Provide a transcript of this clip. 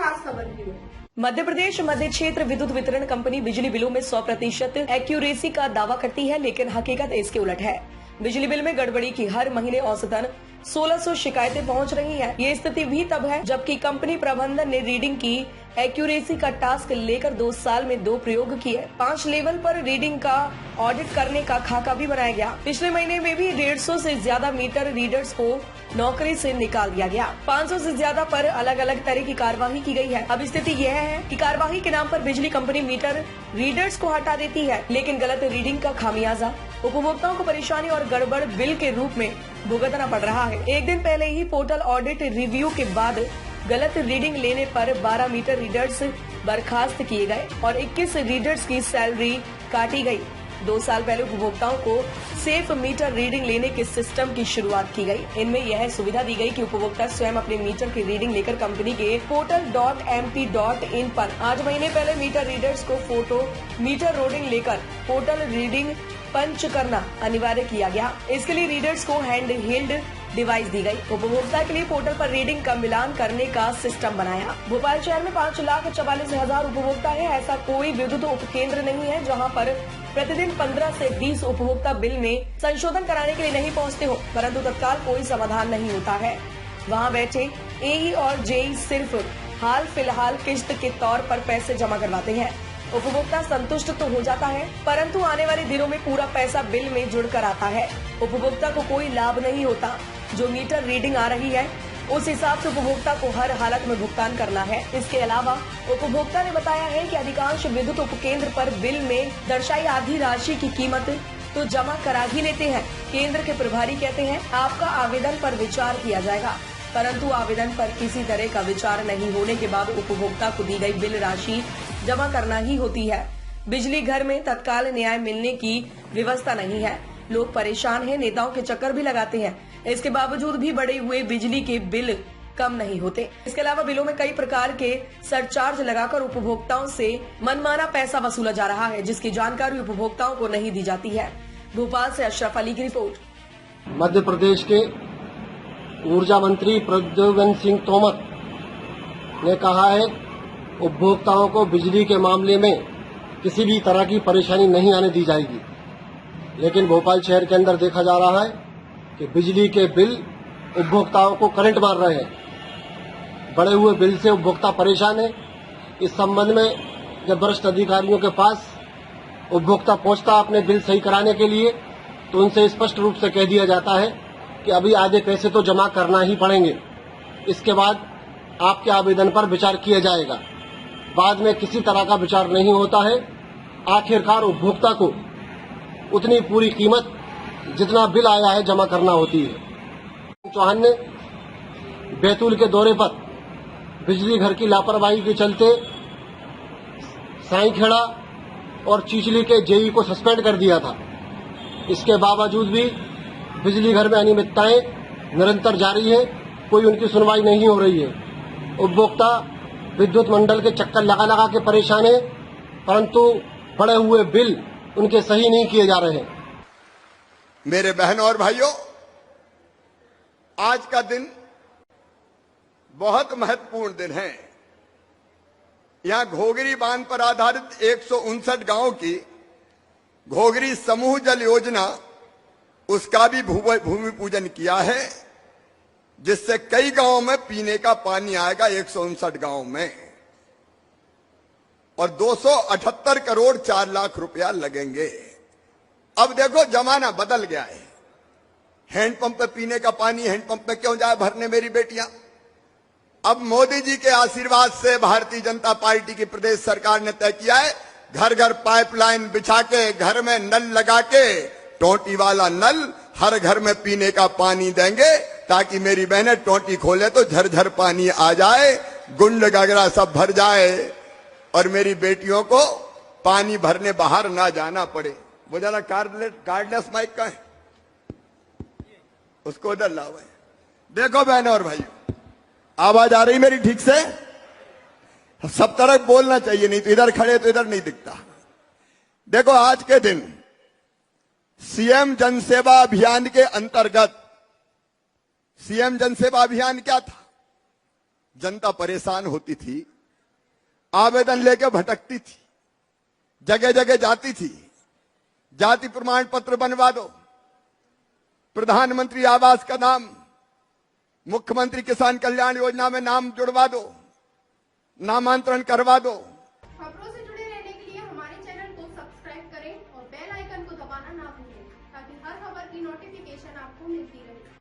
खास खबर की है। मध्य प्रदेश मध्य क्षेत्र विद्युत वितरण कंपनी बिजली बिलों में 100% एक्यूरेसी का दावा करती है, लेकिन हकीकत इसके उलट है। बिजली बिल में गड़बड़ी की हर महीने औसतन 1600 शिकायतें पहुंच रही हैं। ये स्थिति भी तब है जबकि कंपनी प्रबंधन ने रीडिंग की एक्यूरेसी का टास्क लेकर 2 साल में 2 प्रयोग किए। 5 लेवल पर रीडिंग का ऑडिट करने का खाका भी बनाया गया। पिछले महीने में भी 150 से ज्यादा मीटर रीडर्स को नौकरी से निकाल दिया गया। 500 से ज्यादा पर अलग अलग तरह की कार्यवाही की गई है। अब स्थिति यह है कि कार्यवाही के नाम पर बिजली कंपनी मीटर रीडर्स को हटा देती है, लेकिन गलत रीडिंग का खामियाजा उपभोक्ताओं को परेशानी और गड़बड़ बिल के रूप में भुगतना पड़ रहा है। एक दिन पहले ही पोर्टल ऑडिट रिव्यू के बाद गलत रीडिंग लेने पर 12 मीटर रीडर्स बर्खास्त किए गए और 21 रीडर्स की सैलरी काटी गई। 2 साल पहले उपभोक्ताओं को सेफ मीटर रीडिंग लेने के सिस्टम की शुरुआत की गई। इनमें यह सुविधा दी गई कि उपभोक्ता स्वयं अपने मीटर की रीडिंग लेकर कंपनी के portal.mp.in पर 8 महीने पहले मीटर रीडर्स को फोटो मीटर रीडिंग लेकर पोर्टल रीडिंग पंच करना अनिवार्य किया गया। इसके लिए रीडर्स को हैंड हेल्ड डिवाइस दी गई। उपभोक्ता के लिए पोर्टल पर रीडिंग का मिलान करने का सिस्टम बनाया। भोपाल शहर में 5,44,000 उपभोक्ता है। ऐसा कोई विद्युत उपकेंद्र नहीं है जहां पर प्रतिदिन 15 से 20 उपभोक्ता बिल में संशोधन कराने के लिए नहीं पहुंचते हो, परंतु तत्काल कोई समाधान नहीं होता है। वहां बैठे एई और जेई सिर्फ हाल फिलहाल किस्त के तौर पर पैसे जमा करवाते हैं। उपभोक्ता संतुष्ट तो हो जाता है, परंतु आने वाले दिनों में पूरा पैसा बिल में जुड़कर आता है। उपभोक्ता को कोई लाभ नहीं होता। जो मीटर रीडिंग आ रही है उस हिसाब से उपभोक्ता को हर हालत में भुगतान करना है। इसके अलावा उपभोक्ता ने बताया है कि अधिकांश विद्युत उपकेंद्र पर बिल में दर्शाई आधी राशि की कीमत तो जमा करा ही लेते हैं। केंद्र के प्रभारी कहते हैं आपका आवेदन पर विचार किया जाएगा, परंतु आवेदन पर किसी तरह का विचार नहीं होने के बाद उपभोक्ता को दी गई बिल राशि जमा करना ही होती है। बिजली घर में तत्काल न्याय मिलने की व्यवस्था नहीं है। लोग परेशान हैं, नेताओं के चक्कर भी लगाते हैं। इसके बावजूद भी बढ़े हुए बिजली के बिल कम नहीं होते। इसके अलावा बिलों में कई प्रकार के सरचार्ज लगाकर उपभोक्ताओं से मनमाना पैसा वसूला जा रहा है, जिसकी जानकारी उपभोक्ताओं को नहीं दी जाती है। भोपाल से अशरफ अली की रिपोर्ट। मध्य प्रदेश के ऊर्जा मंत्री प्रद्युम्न सिंह तोमर ने कहा है उपभोक्ताओं को बिजली के मामले में किसी भी तरह की परेशानी नहीं आने दी जाएगी, लेकिन भोपाल शहर के अंदर देखा जा रहा है कि बिजली के बिल उपभोक्ताओं को करंट मार रहे हैं। बढ़े हुए बिल से उपभोक्ता परेशान है। इस संबंध में जब वरिष्ठ अधिकारियों के पास उपभोक्ता पहुंचता अपने बिल सही कराने के लिए, तो उनसे स्पष्ट रूप से कह दिया जाता है कि अभी आधे पैसे तो जमा करना ही पड़ेंगे, इसके बाद आपके आवेदन पर विचार किया जाएगा। बाद में किसी तरह का विचार नहीं होता है। आखिरकार उपभोक्ता को उतनी पूरी कीमत जितना बिल आया है जमा करना होती है। चौहान ने बैतूल के दौरे पर बिजली घर की लापरवाही के चलते साईखेड़ा और चिचली के जेई को सस्पेंड कर दिया था। इसके बावजूद भी बिजली घर में अनियमितताएं निरंतर जारी है, कोई उनकी सुनवाई नहीं हो रही है। उपभोक्ता विद्युत मंडल के चक्कर लगा लगा के परेशान है, परंतु बढ़े हुए बिल उनके सही नहीं किए जा रहे हैं। मेरे बहनों और भाइयों, आज का दिन बहुत महत्वपूर्ण दिन है। यहां घोगरी बांध पर आधारित 159 गांव की घोगरी समूह जल योजना, उसका भी भूमि पूजन किया है, जिससे कई गांवों में पीने का पानी आएगा 159 गांव में, और 278 करोड़ 4 लाख रुपया लगेंगे। अब देखो जमाना बदल गया है। हैंडपंप पे पीने का पानी हैंडपंप पे क्यों जाए भरने मेरी बेटियां? अब मोदी जी के आशीर्वाद से भारतीय जनता पार्टी की प्रदेश सरकार ने तय किया है, घर घर पाइपलाइन बिछा के, घर में नल लगा के, टोटी वाला नल हर घर में पीने का पानी देंगे, ताकि मेरी बहनें टोटी खोले तो झरझर पानी आ जाए, गुंड गगरा सब भर जाए, और मेरी बेटियों को पानी भरने बाहर ना जाना पड़े। वो जरा कार्डलेस माइक का है, उसको उधर लाओ। देखो बहनों और भाइयों, आवाज आ रही मेरी ठीक से? सब तरफ बोलना चाहिए, नहीं तो इधर खड़े तो इधर नहीं दिखता। देखो आज के दिन सीएम जनसेवा अभियान के अंतर्गत, सीएम जनसेवा अभियान क्या था? जनता परेशान होती थी, आवेदन लेके भटकती थी, जगह जगह जाती थी। जाति प्रमाण पत्र बनवा दो, प्रधानमंत्री आवास का नाम, मुख्यमंत्री किसान कल्याण योजना में नाम जुड़वा दो, नामांतरण करवा दो।